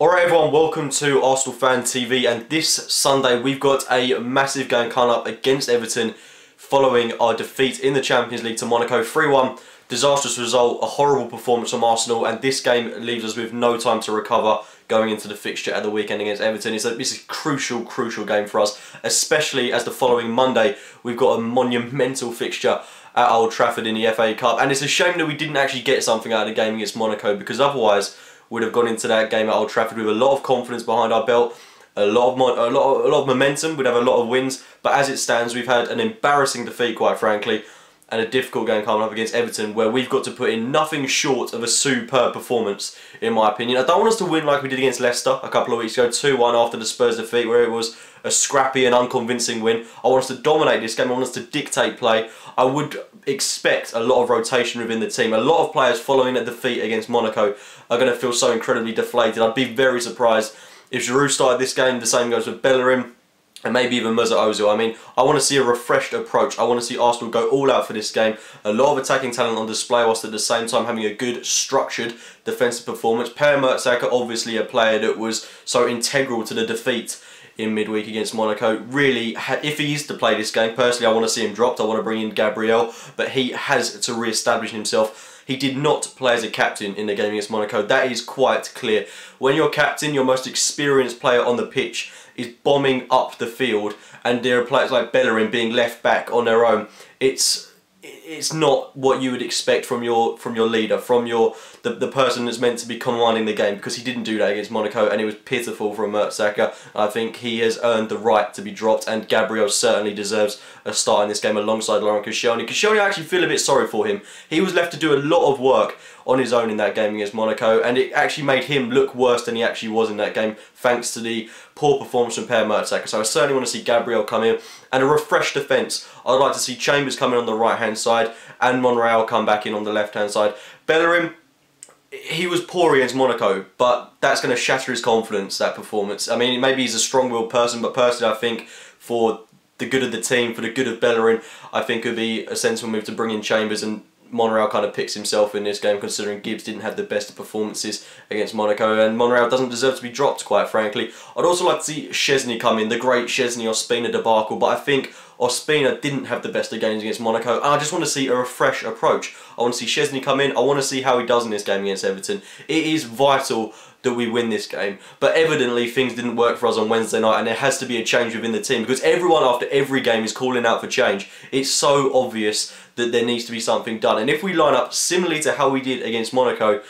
Alright everyone, welcome to Arsenal Fan TV, and this Sunday we've got a massive game coming up against Everton following our defeat in the Champions League to Monaco 3-1. Disastrous result, a horrible performance from Arsenal, and this game leaves us with no time to recover going into the fixture at the weekend against Everton. It's a crucial game for us, especially as the following Monday we've got a monumental fixture at Old Trafford in the FA Cup, and it's a shame that we didn't actually get something out of the game against Monaco, because otherwise would have gone into that game at Old Trafford with a lot of confidence behind our belt, a lot of momentum, we'd have a lot of wins. But as it stands, we've had an embarrassing defeat, quite frankly, and a difficult game coming up against Everton, where we've got to put in nothing short of a superb performance, in my opinion. I don't want us to win like we did against Leicester a couple of weeks ago, 2-1 after the Spurs defeat, where it was a scrappy and unconvincing win. I want us to dominate this game, I want us to dictate play. I would expect a lot of rotation within the team. A lot of players following a defeat against Monaco are going to feel so incredibly deflated. I'd be very surprised if Giroud started this game. The same goes with Bellerin and maybe even Mesut Ozil. I mean, I want to see a refreshed approach. I want to see Arsenal go all out for this game. A lot of attacking talent on display, whilst at the same time having a good, structured defensive performance. Per-Mertesacker, obviously a player that was so integral to the defeat in midweek against Monaco. Really, if he is to play this game, personally I want to see him dropped. I want to bring in Gabriel, but he has to re-establish himself. He did not play as a captain in the game against Monaco. That is quite clear. When your captain, your most experienced player on the pitch, is bombing up the field, and there are players like Bellerin being left back on their own, it's not what you would expect from your leader, from the person that's meant to be commanding the game, because he didn't do that against Monaco, and it was pitiful from Mertesacker. I think he has earned the right to be dropped, and Gabriel certainly deserves a start in this game alongside Laurent Koscielny. Koscielny, I actually feel a bit sorry for him. He was left to do a lot of work on his own in that game against Monaco, and it actually made him look worse than he actually was in that game, thanks to the poor performance from Per-Mertesacker. So I certainly want to see Gabriel come in, and a refreshed defence. I'd like to see Chambers come in on the right-hand side, and Monreal come back in on the left-hand side. Bellerin, he was poor against Monaco, but that's going to shatter his confidence, that performance. I mean, maybe he's a strong-willed person, but personally I think for the good of the team, for the good of Bellerin, I think it would be a sensible move to bring in Chambers, and Monreal kind of picks himself in this game, considering Gibbs didn't have the best of performances against Monaco, and Monreal doesn't deserve to be dropped, quite frankly. I'd also like to see Szczesny come in, the great Szczesny-Ospina debacle, but I think Ospina didn't have the best of games against Monaco, and I just want to see a fresh approach. I want to see Szczesny come in, I want to see how he does in this game against Everton. It is vital that we win this game, but evidently things didn't work for us on Wednesday night, and there has to be a change within the team, because everyone after every game is calling out for change. It's so obvious that there needs to be something done, and if we line up similarly to how we did against Monaco,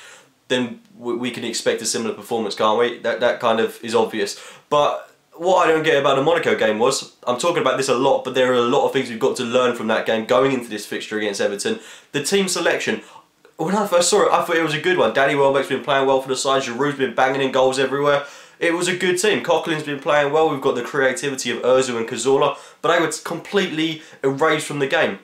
then we can expect a similar performance, can't we? That kind of is obvious. But what I don't get about the Monaco game was, I'm talking about this a lot, but there are a lot of things we've got to learn from that game going into this fixture against Everton. The team selection. When I first saw it, I thought it was a good one. Danny Welbeck's been playing well for the side. Giroud's been banging in goals everywhere. It was a good team. Coughlin's been playing well. We've got the creativity of Ozil and Cazorla, but they were completely erased from the game.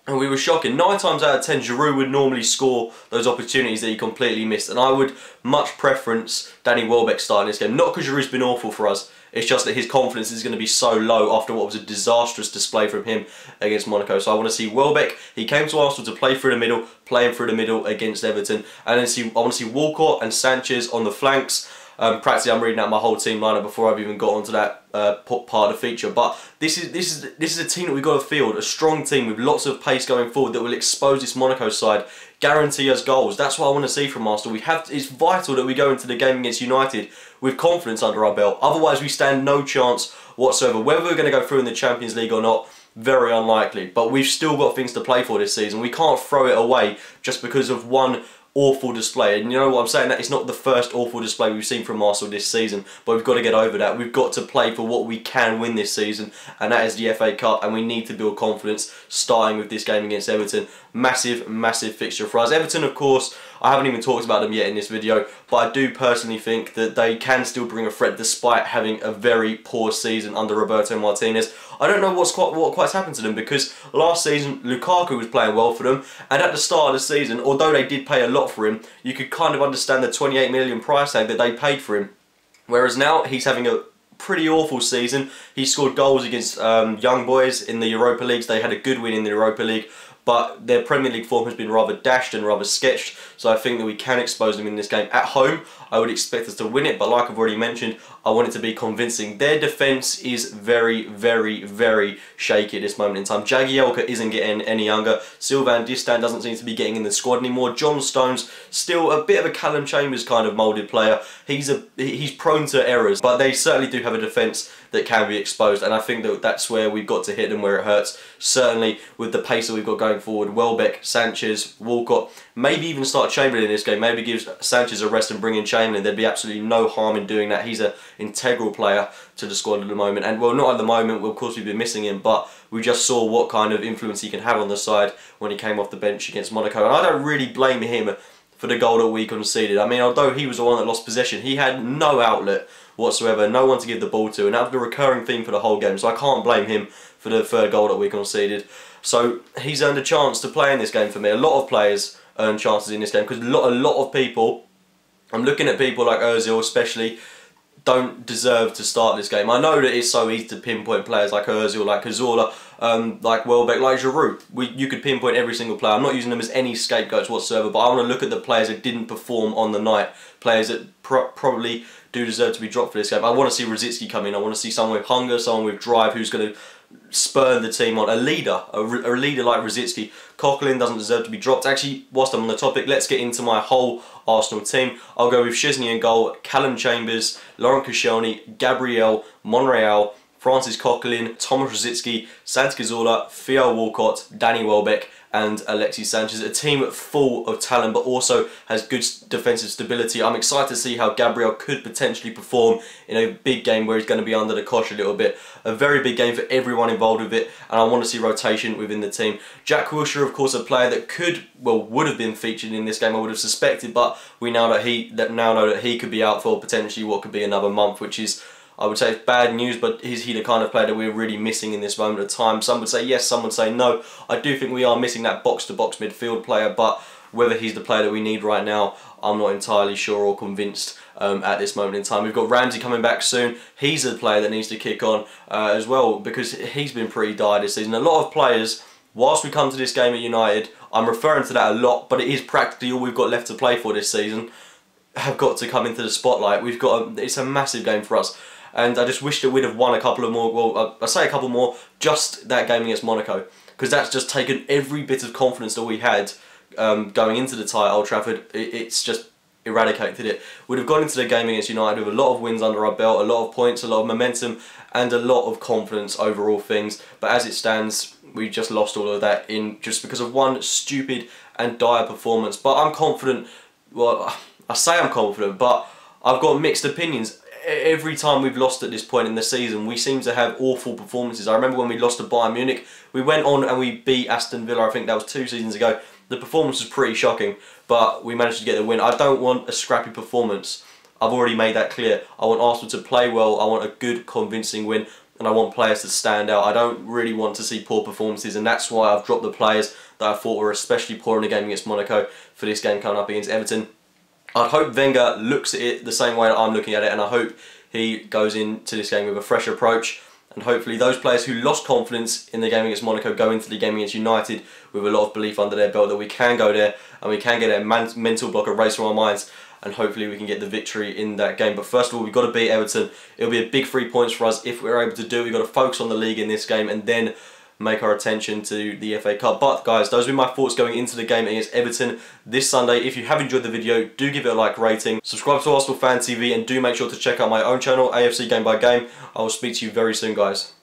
And we were shocking. 9 times out of 10, Giroud would normally score those opportunities that he completely missed. And I would much preference Danny Welbeck starting this game. Not because Giroud's been awful for us. It's just that his confidence is going to be so low after what was a disastrous display from him against Monaco. So I want to see Welbeck. He came to Arsenal to play through the middle, playing through the middle against Everton. And then I want to see Walcott and Sanchez on the flanks. Practically, I'm reading out my whole team lineup before I've even got onto that part of the feature. But this is a team that we've got to field, a strong team with lots of pace going forward that will expose this Monaco side, guarantee us goals. That's what I want to see from Arsenal. It's vital that we go into the game against United with confidence under our belt. Otherwise, we stand no chance whatsoever. Whether we're going to go through in the Champions League or not, very unlikely. But we've still got things to play for this season. We can't throw it away just because of one awful display. And you know what I'm saying? That it's not the first awful display we've seen from Arsenal this season, but we've got to get over that. We've got to play for what we can win this season, and that is the FA Cup, and we need to build confidence starting with this game against Everton. Massive fixture for us. Everton, of course, I haven't even talked about them yet in this video, but I do personally think that they can still bring a threat despite having a very poor season under Roberto Martinez. I don't know what quite happened to them, because last season Lukaku was playing well for them, and at the start of the season, although they did pay a lot for him, you could kind of understand the 28 million price tag that they paid for him. Whereas now he's having a pretty awful season. He scored goals against young boys in the Europa Leagues. They had a good win in the Europa League, but their Premier League form has been rather dashed and rather sketched, so I think that we can expose them in this game. At home, I would expect us to win it, but like I've already mentioned, I want it to be convincing. Their defence is very, very, very shaky at this moment in time. Jagielka isn't getting any younger. Sylvain Distin doesn't seem to be getting in the squad anymore. John Stones, still a bit of a Callum Chambers kind of moulded player. He's prone to errors, but they certainly do have a defence that can be exposed, and I think that that's where we've got to hit them where it hurts. Certainly with the pace that we've got going forward, Welbeck, Sanchez, Walcott, maybe even start Chamberlain in this game, maybe give Sanchez a rest and bring in Chamberlain. There'd be absolutely no harm in doing that. He's an integral player to the squad at the moment, and well, not at the moment, well, of course we've been missing him, but we just saw what kind of influence he can have on the side when he came off the bench against Monaco, and I don't really blame him for the goal that we conceded. I mean, although he was the one that lost possession, he had no outlet whatsoever, no one to give the ball to, and that was the recurring theme for the whole game, so I can't blame him for the third goal that we conceded. So he's earned a chance to play in this game for me. A lot of players earn chances in this game, because a lot of people, I'm looking at people like Ozil especially, don't deserve to start this game. I know that it's so easy to pinpoint players like Ozil, like Cazorla, like Welbeck, like Giroud. You could pinpoint every single player. I'm not using them as any scapegoats whatsoever, but I want to look at the players that didn't perform on the night, players that probably do deserve to be dropped for this game. I want to see Rosicky come in. I want to see someone with hunger, someone with drive, who's going to spurn the team on. A leader like Rosicky. Coquelin doesn't deserve to be dropped. Actually, whilst I'm on the topic, let's get into my whole Arsenal team. I'll go with Szczesny in goal, Callum Chambers, Laurent Koscielny, Gabriel, Monreal, Francis Coquelin, Thomas Rosicky, Santi Cazorla, Theo Walcott, Danny Welbeck, and Alexis Sanchez. A team full of talent, but also has good defensive stability. I'm excited to see how Gabriel could potentially perform in a big game where he's going to be under the cosh a little bit. A very big game for everyone involved with it, and I want to see rotation within the team. Jack Wilshere, of course, a player that would have been featured in this game, I would have suspected, but we now know that he could be out for potentially what could be another month, which is, I would say, it's bad news, but is he the kind of player that we're really missing in this moment of time? Some would say yes, some would say no. I do think we are missing that box-to-box midfield player, but whether he's the player that we need right now, I'm not entirely sure or convinced at this moment in time. We've got Ramsey coming back soon. He's a player that needs to kick on as well, because he's been pretty dire this season. A lot of players, whilst we come to this game at United, I'm referring to that a lot, but it is practically all we've got left to play for this season, have got to come into the spotlight. It's a massive game for us. And I just wish that we'd have won a couple of more, well, I say a couple more, just that game against Monaco. Because that's just taken every bit of confidence that we had going into the tie at Old Trafford. It's just eradicated it. We'd have gone into the game against United with a lot of wins under our belt, a lot of points, a lot of momentum, and a lot of confidence over all things. But as it stands, we just lost all of that just because of one stupid and dire performance. But I'm confident, well, I say I'm confident, but I've got mixed opinions. Every time we've lost at this point in the season, we seem to have awful performances. I remember when we lost to Bayern Munich, we went on and we beat Aston Villa. I think that was 2 seasons ago. The performance was pretty shocking, but we managed to get the win. I don't want a scrappy performance. I've already made that clear. I want Arsenal to play well. I want a good, convincing win, and I want players to stand out. I don't really want to see poor performances, and that's why I've dropped the players that I thought were especially poor in the game against Monaco for this game coming up against Everton. I hope Wenger looks at it the same way that I'm looking at it, and I hope he goes into this game with a fresh approach, and hopefully those players who lost confidence in the game against Monaco go into the game against United with a lot of belief under their belt that we can go there and we can get a mental block erased from our minds, and hopefully we can get the victory in that game. But first of all, we've got to beat Everton. It'll be a big 3 points for us if we're able to do it. We've got to focus on the league in this game and then make our attention to the FA Cup. But guys, those are my thoughts going into the game against Everton this Sunday. If you have enjoyed the video, do give it a like rating, subscribe to Arsenal Fan TV, and do make sure to check out my own channel, AFC Game by Game. I will speak to you very soon, guys.